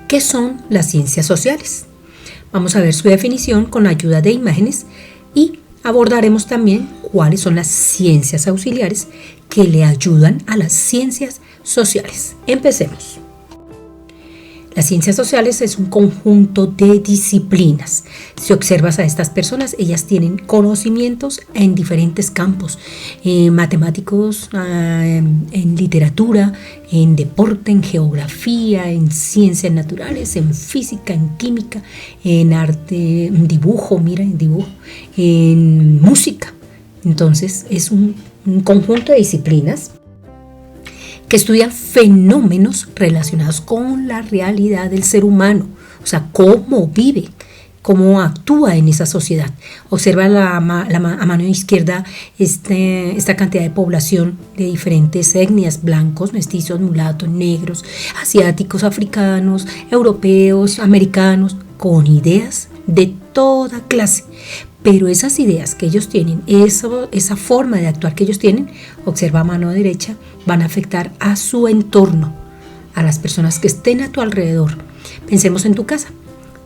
¿Qué son las ciencias sociales? Vamos a ver su definición con la ayuda de imágenes y abordaremos también cuáles son las ciencias auxiliares que le ayudan a las ciencias sociales. Empecemos. Las ciencias sociales es un conjunto de disciplinas. Si observas a estas personas, ellas tienen conocimientos en diferentes campos, matemáticos, en literatura, en deporte, en geografía, en ciencias naturales, en física, en química, en arte, en dibujo, en música. Entonces es un conjunto de disciplinas que estudian fenómenos relacionados con la realidad del ser humano, o sea, cómo vive, cómo actúa en esa sociedad. Observa a mano izquierda esta cantidad de población de diferentes etnias, blancos, mestizos, mulatos, negros, asiáticos, africanos, europeos, americanos, con ideas de toda clase. Pero esas ideas que ellos tienen, esa forma de actuar que ellos tienen, observa a mano derecha, van a afectar a su entorno, a las personas que estén a tu alrededor. Pensemos en tu casa.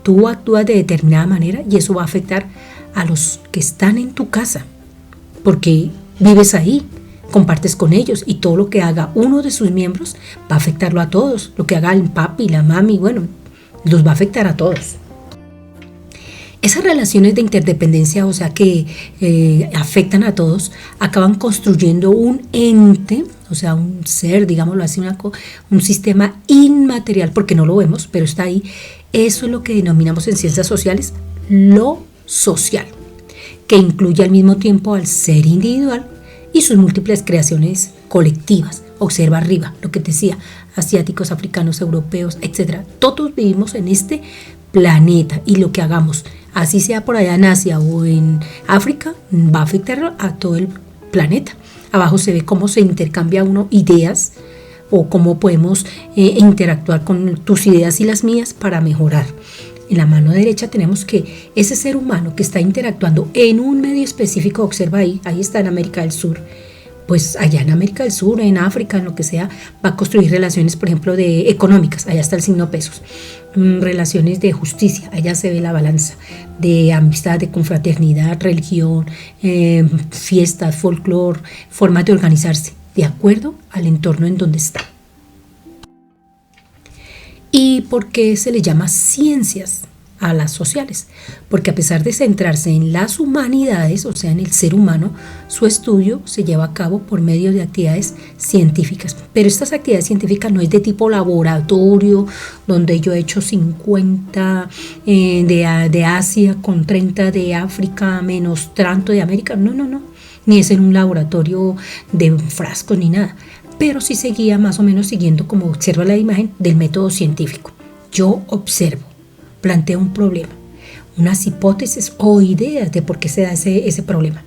Tú actúas de determinada manera y eso va a afectar a los que están en tu casa, porque vives ahí, compartes con ellos y todo lo que haga uno de sus miembros va a afectarlo a todos. Lo que haga el papi, la mami, bueno, los va a afectar a todos. Esas relaciones de interdependencia, o sea, que afectan a todos, acaban construyendo un ente, o sea, un ser, digámoslo así, un sistema inmaterial, porque no lo vemos, pero está ahí. Eso es lo que denominamos en ciencias sociales lo social, que incluye al mismo tiempo al ser individual y sus múltiples creaciones colectivas. Observa arriba, lo que te decía, asiáticos, africanos, europeos, etc. Todos vivimos en este planeta y lo que hagamos, así sea por allá en Asia o en África, va a afectar a todo el planeta. Abajo se ve cómo se intercambia uno ideas o cómo podemos interactuar con tus ideas y las mías para mejorar. En la mano derecha tenemos que ese ser humano que está interactuando en un medio específico, observa ahí está en América del Sur, pues allá en América del Sur, en África, en lo que sea, va a construir relaciones, por ejemplo, de económicas, allá está el signo pesos, relaciones de justicia, allá se ve la balanza, de amistad, de confraternidad, religión, fiestas, folclore, formas de organizarse, de acuerdo al entorno en donde está. ¿Y por qué se le llama ciencias a las sociales? Porque a pesar de centrarse en las humanidades, o sea, en el ser humano, su estudio se lleva a cabo por medio de actividades científicas. Pero estas actividades científicas no es de tipo laboratorio, donde yo he hecho 50 de Asia con 30 de África menos tanto de América. No. Ni es en un laboratorio de frascos ni nada. Pero sí seguía más o menos siguiendo, como observa la imagen, del método científico. Yo observo, planteo un problema, unas hipótesis o ideas de por qué se da ese problema.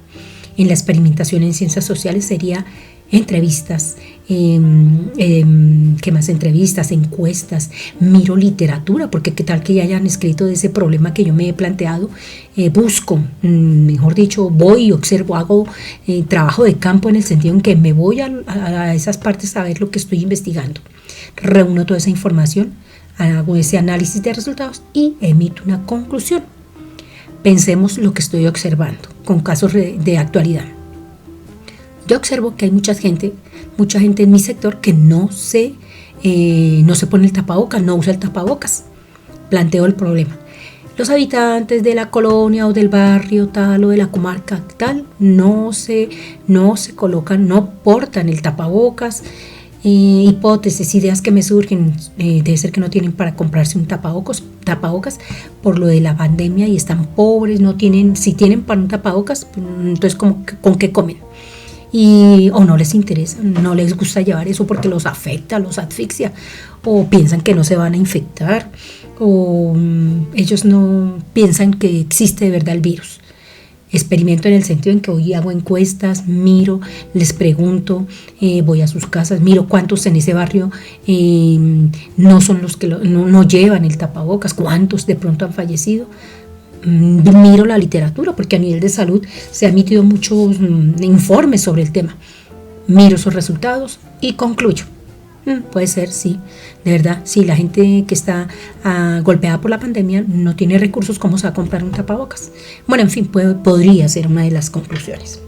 En la experimentación en ciencias sociales sería entrevistas, ¿qué más? Entrevistas, encuestas, miro literatura, porque qué tal que ya hayan escrito de ese problema que yo me he planteado, busco, mejor dicho, voy y observo, hago trabajo de campo en el sentido en que me voy a esas partes a ver lo que estoy investigando, reúno toda esa información, hago ese análisis de resultados y emito una conclusión. Pensemos lo que estoy observando con casos de actualidad. Yo observo que hay mucha gente en mi sector que no se pone el tapabocas, no usa el tapabocas. Planteo el problema. Los habitantes de la colonia o del barrio tal o de la comarca tal no se colocan, no portan el tapabocas. Hipótesis, ideas que me surgen, debe ser que no tienen para comprarse un tapabocas por lo de la pandemia y están pobres, no tienen, si tienen para un tapabocas, entonces ¿con qué comen? O no les interesa, no les gusta llevar eso porque los afecta, los asfixia, o piensan que no se van a infectar, o ellos no piensan que existe de verdad el virus. Experimento en el sentido en que hoy hago encuestas, miro, les pregunto, voy a sus casas, miro cuántos en ese barrio no son los que no llevan el tapabocas, cuántos de pronto han fallecido. Miro la literatura porque a nivel de salud se han emitido muchos informes sobre el tema. Miro esos resultados y concluyo. Puede ser, sí, de verdad. Sí, la gente que está golpeada por la pandemia no tiene recursos, ¿cómo se va a comprar un tapabocas? Bueno, en fin, podría ser una de las conclusiones.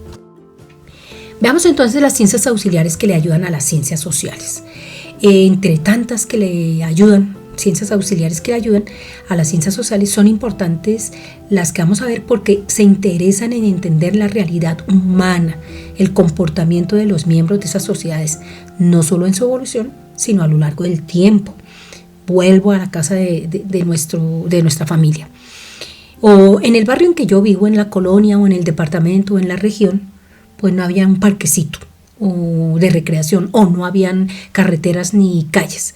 Veamos entonces las ciencias auxiliares que le ayudan a las ciencias sociales. Entre tantas que le ayudan, ciencias auxiliares que le ayudan a las ciencias sociales, son importantes las que vamos a ver porque se interesan en entender la realidad humana, el comportamiento de los miembros de esas sociedades, no solo en su evolución, sino a lo largo del tiempo. Vuelvo a la casa de nuestra familia. O en el barrio en que yo vivo, en la colonia o en el departamento o en la región, pues no había un parquecito o de recreación o no habían carreteras ni calles.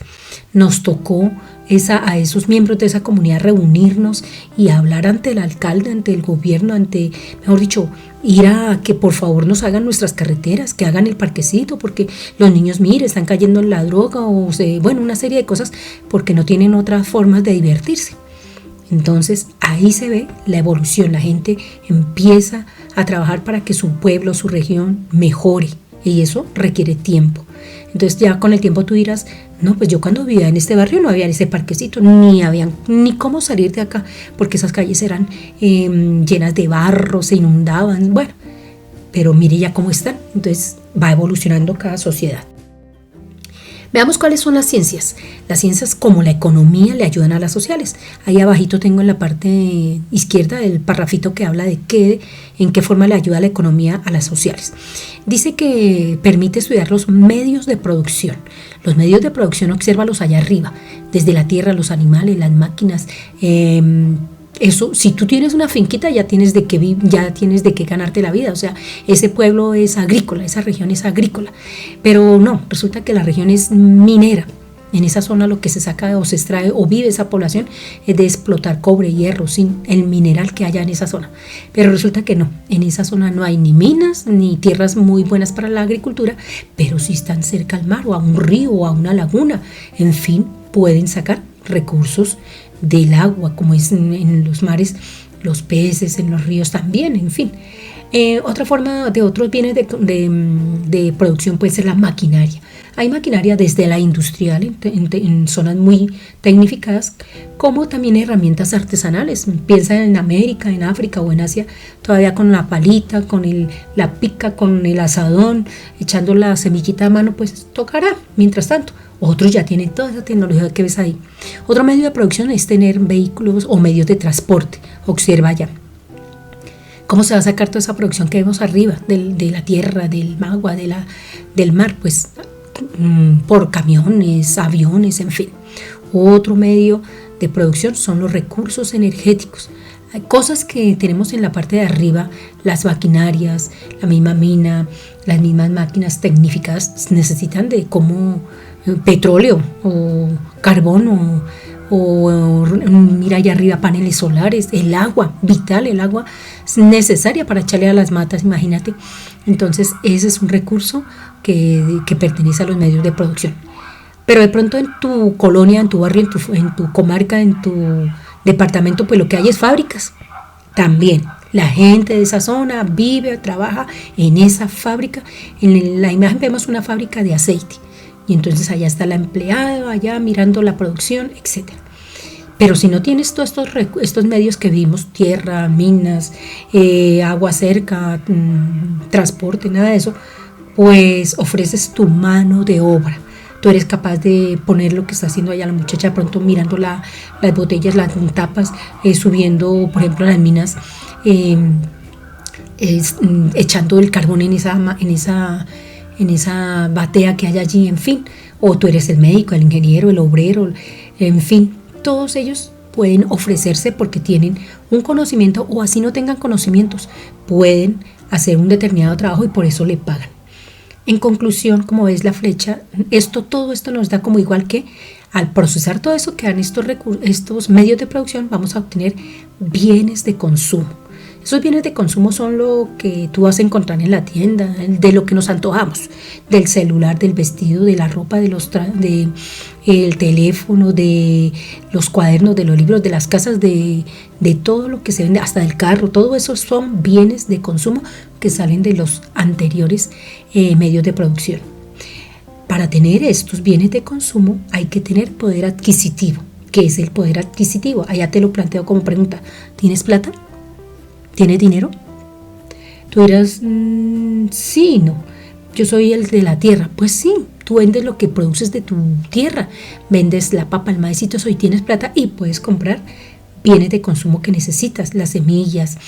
Nos tocó a esos miembros de esa comunidad reunirnos y hablar ante el alcalde, ante el gobierno, mejor dicho, ir a que por favor nos hagan nuestras carreteras, que hagan el parquecito, porque los niños, mire, están cayendo en la droga una serie de cosas porque no tienen otras formas de divertirse. Entonces ahí se ve la evolución, la gente empieza a trabajar para que su pueblo, su región mejore y eso requiere tiempo. Entonces ya con el tiempo tú dirás, no, pues yo cuando vivía en este barrio no había ese parquecito, ni cómo salir de acá, porque esas calles eran llenas de barro, se inundaban, bueno, pero mire ya cómo están. Entonces va evolucionando cada sociedad. Veamos cuáles son las ciencias. Las ciencias como la economía le ayudan a las sociales. Ahí abajito tengo en la parte izquierda el parrafito que habla de en qué forma le ayuda la economía a las sociales. Dice que permite estudiar los medios de producción. Los medios de producción, obsérvalos allá arriba, desde la tierra, los animales, las máquinas. Eso, si tú tienes una finquita, ya tienes de qué ganarte la vida. O sea, ese pueblo es agrícola, esa región es agrícola. Pero no, resulta que la región es minera. En esa zona lo que se saca o se extrae o vive esa población es de explotar cobre, hierro, sin el mineral que haya en esa zona. Pero resulta que no, en esa zona no hay ni minas ni tierras muy buenas para la agricultura, pero sí están cerca al mar o a un río o a una laguna. En fin, pueden sacar recursos del agua, como es en los mares, los peces, en los ríos también, en fin. Otra forma de otros bienes de producción puede ser la maquinaria. Hay maquinaria desde la industrial en zonas muy tecnificadas, como también herramientas artesanales. Piensa en América, en África o en Asia, todavía con la palita, con la pica, con el asadón, echando la semillita a mano, pues tocará mientras tanto. Otros ya tienen toda esa tecnología que ves ahí. Otro medio de producción es tener vehículos o medios de transporte. Observa ya. ¿Cómo se va a sacar toda esa producción que vemos arriba, de la tierra, del agua, del mar? Pues por camiones, aviones, en fin. Otro medio de producción son los recursos energéticos. Hay cosas que tenemos en la parte de arriba, las maquinarias, la misma mina, las mismas máquinas tecnificadas necesitan de como petróleo o carbón o mira allá arriba paneles solares, el agua, vital, el agua es necesaria para echarle a las matas, imagínate. Entonces ese es un recurso que pertenece a los medios de producción. Pero de pronto en tu colonia, en tu barrio, en tu comarca, en tu departamento, pues lo que hay es fábricas. También la gente de esa zona vive, trabaja en esa fábrica. En la imagen vemos una fábrica de aceite. Y entonces allá está la empleada, allá mirando la producción, etc. Pero si no tienes todos estos medios que vimos, tierra, minas, agua cerca, transporte, nada de eso, pues ofreces tu mano de obra. Tú eres capaz de poner lo que está haciendo allá la muchacha, pronto mirando las botellas, las tapas, subiendo, por ejemplo, las minas, echando el carbón en esa batea que hay allí, en fin. O tú eres el médico, el ingeniero, el obrero, en fin. Todos ellos pueden ofrecerse porque tienen un conocimiento o así no tengan conocimientos, pueden hacer un determinado trabajo y por eso le pagan. En conclusión, como ves la flecha, todo esto nos da como igual que al procesar todo eso que dan estos medios de producción, vamos a obtener bienes de consumo. Esos bienes de consumo son lo que tú vas a encontrar en la tienda, de lo que nos antojamos, del celular, del vestido, de la ropa, del teléfono, de los cuadernos, de los libros, de las casas, de todo lo que se vende, hasta del carro. Todo eso son bienes de consumo que salen de los anteriores medios de producción. para tener estos bienes de consumo hay que tener poder adquisitivo. ¿Qué es el poder adquisitivo? Allá te lo planteo como pregunta. ¿Tienes plata? ¿Tienes dinero? Tú dirás, sí, no. Yo soy el de la tierra. Pues sí, tú vendes lo que produces de tu tierra. Vendes la papa, el maíz y todo eso y tienes plata y puedes comprar bienes de consumo que necesitas. Las semillas,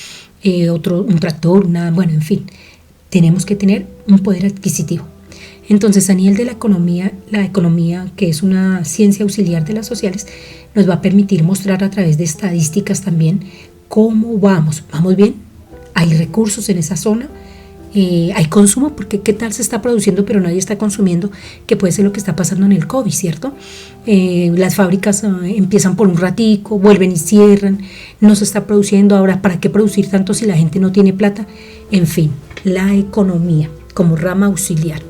un tractor, bueno, en fin. Tenemos que tener un poder adquisitivo. Entonces, a nivel de la economía, que es una ciencia auxiliar de las sociales, nos va a permitir mostrar a través de estadísticas también cómo vamos. ¿Vamos bien? ¿Hay recursos en esa zona? ¿Hay consumo? Porque ¿qué tal se está produciendo pero nadie está consumiendo? Que puede ser lo que está pasando en el COVID, ¿cierto? Las fábricas empiezan por un ratico, vuelven y cierran, no se está produciendo. Ahora, ¿para qué producir tanto si la gente no tiene plata? En fin, la economía como rama auxiliar.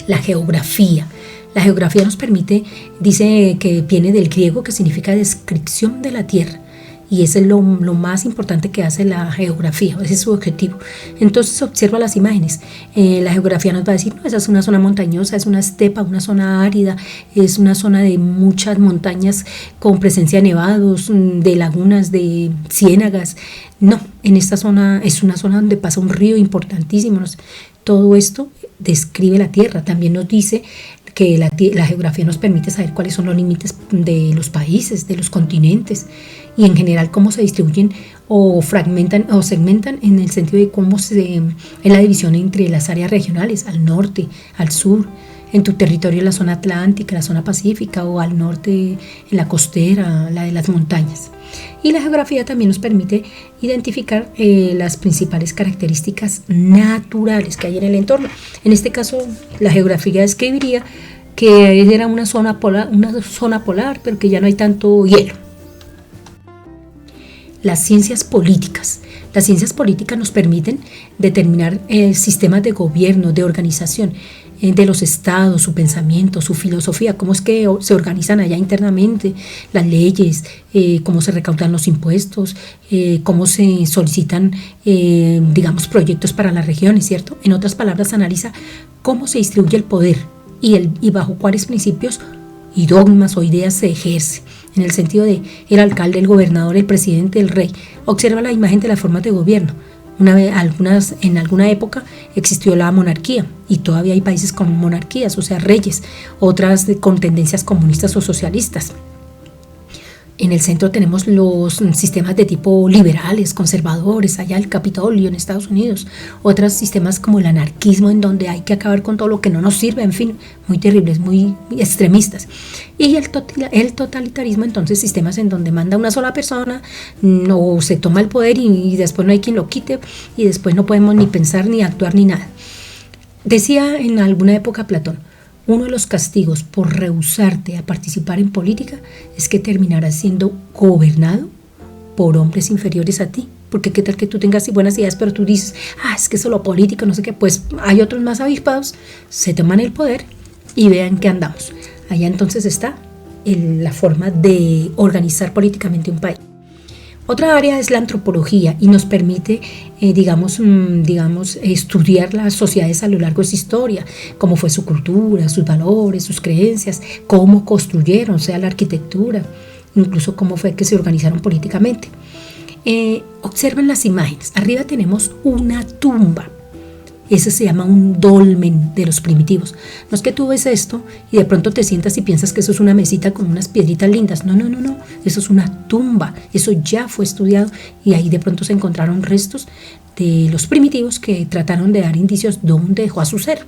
La geografía. La geografía nos permite, dice que viene del griego, que significa descripción de la tierra. Y ese es lo más importante que hace la geografía, ese es su objetivo. Entonces observa las imágenes. La geografía nos va a decir, no, esa es una zona montañosa, es una estepa, una zona árida, es una zona de muchas montañas con presencia de nevados, de lagunas, de ciénagas. No, en esta zona es una zona donde pasa un río importantísimo. Todo esto describe la tierra. También nos dice que la geografía nos permite saber cuáles son los límites de los países, de los continentes y en general cómo se distribuyen o fragmentan o segmentan en el sentido de cómo es la división entre las áreas regionales, al norte, al sur, en tu territorio la zona atlántica, la zona pacífica o al norte en la costera, la de las montañas. Y la geografía también nos permite identificar las principales características naturales que hay en el entorno. En este caso, la geografía describiría que era una zona polar, pero que ya no hay tanto hielo. Las ciencias políticas. Las ciencias políticas nos permiten determinar sistemas de gobierno, de organización de los estados, su pensamiento, su filosofía, cómo es que se organizan allá internamente, las leyes, cómo se recaudan los impuestos, cómo se solicitan, proyectos para las regiones, ¿cierto? En otras palabras, analiza cómo se distribuye el poder y bajo cuáles principios y dogmas o ideas se ejerce, en el sentido de el alcalde, el gobernador, el presidente, el rey. Observa la imagen de las formas de gobierno. En alguna época existió la monarquía y todavía hay países con monarquías, o sea, reyes, otras con tendencias comunistas o socialistas. En el centro tenemos los sistemas de tipo liberales, conservadores, allá el Capitolio en Estados Unidos, otros sistemas como el anarquismo en donde hay que acabar con todo lo que no nos sirve, en fin, muy terribles, muy extremistas. Y el totalitarismo, entonces sistemas en donde manda una sola persona, no se toma el poder y después no hay quien lo quite y después no podemos ni pensar ni actuar ni nada. Decía en alguna época Platón, uno de los castigos por rehusarte a participar en política es que terminarás siendo gobernado por hombres inferiores a ti. Porque qué tal que tú tengas buenas ideas, pero tú dices, es que solo política, no sé qué. Pues hay otros más avispados, se toman el poder y vean qué andamos. Allá entonces está la forma de organizar políticamente un país. Otra área es la antropología y nos permite, estudiar las sociedades a lo largo de su historia, cómo fue su cultura, sus valores, sus creencias, cómo construyeron, o sea, la arquitectura, incluso cómo fue que se organizaron políticamente. Observen las imágenes. Arriba tenemos una tumba. Ese se llama un dolmen de los primitivos. No es que tú ves esto y de pronto te sientas y piensas que eso es una mesita con unas piedritas lindas. No. Eso es una tumba. Eso ya fue estudiado y ahí de pronto se encontraron restos de los primitivos que trataron de dar indicios de dónde dejó a su ser.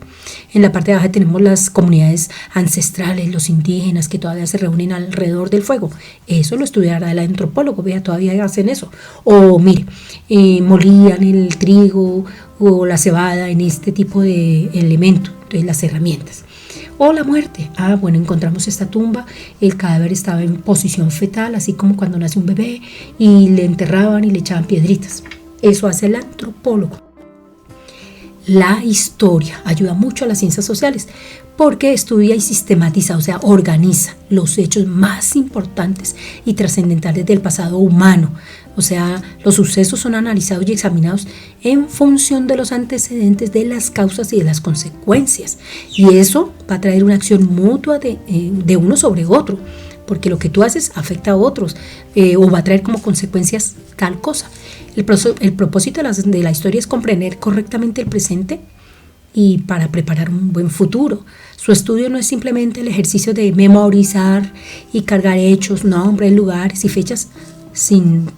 En la parte de abajo tenemos las comunidades ancestrales, los indígenas que todavía se reúnen alrededor del fuego. Eso lo estudiará el antropólogo, vea, todavía hacen eso. O mire, molían el trigo o la cebada en este tipo de elementos, entonces las herramientas. O la muerte. Encontramos esta tumba, el cadáver estaba en posición fetal, así como cuando nace un bebé, y le enterraban y le echaban piedritas. Eso hace el antropólogo. La historia ayuda mucho a las ciencias sociales porque estudia y sistematiza, o sea, organiza los hechos más importantes y trascendentales del pasado humano. O sea, los sucesos son analizados y examinados en función de los antecedentes, de las causas y de las consecuencias. Y eso va a traer una acción mutua de uno sobre otro, porque lo que tú haces afecta a otros o va a traer como consecuencias tal cosa. El propósito de la historia es comprender correctamente el presente y para preparar un buen futuro. Su estudio no es simplemente el ejercicio de memorizar y cargar hechos, nombres, lugares y fechas sin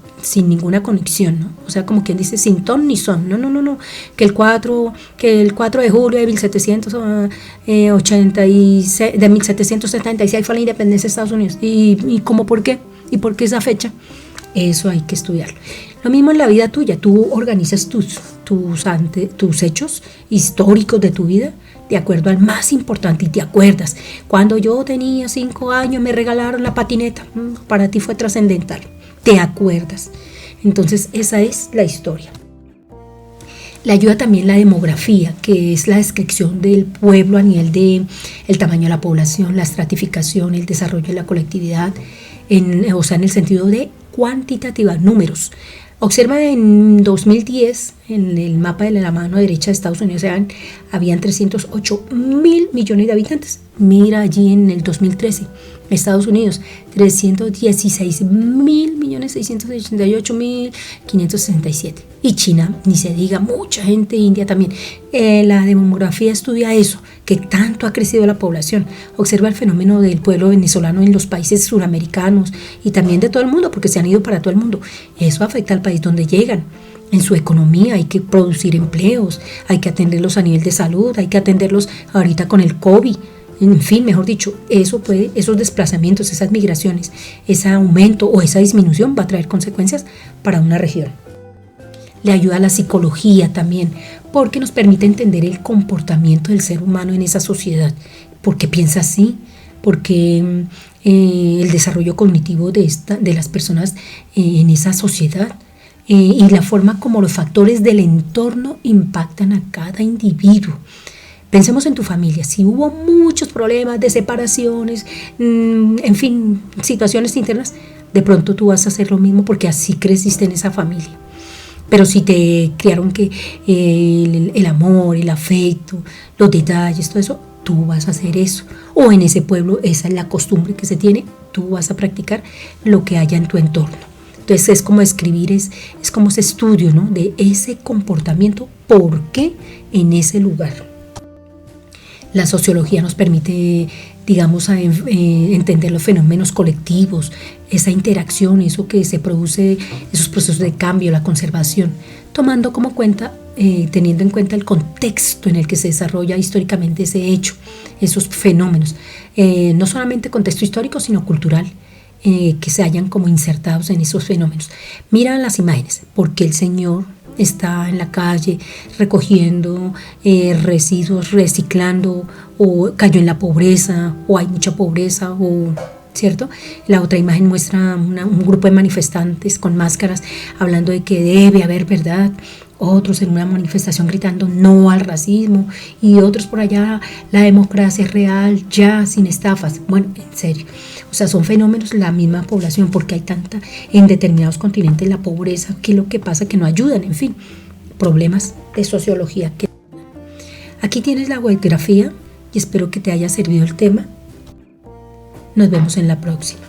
ninguna conexión, ¿no? O sea, como quien dice, sin ton ni son. No. Que el 4 de julio de 1776 fue la independencia de Estados Unidos. ¿Y cómo por qué? ¿Y por qué esa fecha? Eso hay que estudiarlo. Lo mismo en la vida tuya. Tú organizas tus hechos históricos de tu vida de acuerdo al más importante y te acuerdas. Cuando yo tenía 5 años me regalaron la patineta. Para ti fue trascendental. Te acuerdas. Entonces esa es la historia. Le ayuda también la demografía, que es la descripción del pueblo a nivel de el tamaño de la población, la estratificación, el desarrollo de la colectividad, en el sentido de cuantitativa, números. Observa en 2010, en el mapa de la mano derecha de Estados Unidos, habían 308 mil millones de habitantes. Mira allí en el 2013, Estados Unidos, 316 mil millones 688 mil 567. Y China, ni se diga, mucha gente, India también. La demografía estudia eso, que tanto ha crecido la población. Observa el fenómeno del pueblo venezolano en los países suramericanos y también de todo el mundo, porque se han ido para todo el mundo. Eso afecta al país donde llegan. En su economía hay que producir empleos, hay que atenderlos a nivel de salud, hay que atenderlos ahorita con el COVID. En fin, mejor dicho, esos desplazamientos, esas migraciones, ese aumento o esa disminución va a traer consecuencias para una región. Le ayuda a la psicología también, porque nos permite entender el comportamiento del ser humano en esa sociedad, por qué piensa así, porque el desarrollo cognitivo de las personas en esa sociedad y la forma como los factores del entorno impactan a cada individuo. Pensemos en tu familia, si hubo muchos problemas de separaciones, en fin, situaciones internas, de pronto tú vas a hacer lo mismo porque así creciste en esa familia. Pero si te criaron que el amor, el afecto, los detalles, todo eso, tú vas a hacer eso. O en ese pueblo, esa es la costumbre que se tiene, tú vas a practicar lo que haya en tu entorno. Entonces es como escribir, es como ese estudio, ¿no?, de ese comportamiento, ¿por qué en ese lugar? La sociología nos permite, digamos, entender los fenómenos colectivos, esa interacción, eso que se produce, esos procesos de cambio, la conservación, tomando como cuenta, teniendo en cuenta el contexto en el que se desarrolla históricamente ese hecho, esos fenómenos, no solamente contexto histórico, sino cultural, que se hayan como insertados en esos fenómenos. Mira las imágenes, porque el Señor está en la calle recogiendo residuos, reciclando, o cayó en la pobreza, o hay mucha pobreza, o ¿cierto? La otra imagen muestra un grupo de manifestantes con máscaras hablando de que debe haber verdad, otros en una manifestación gritando no al racismo y otros por allá, la democracia es real, ya sin estafas. Bueno, en serio, o sea, son fenómenos de la misma población, porque hay tanta en determinados continentes la pobreza, que es lo que pasa, que no ayudan, en fin, problemas de sociología. Aquí tienes la webgrafía y espero que te haya servido el tema. Nos vemos en la próxima.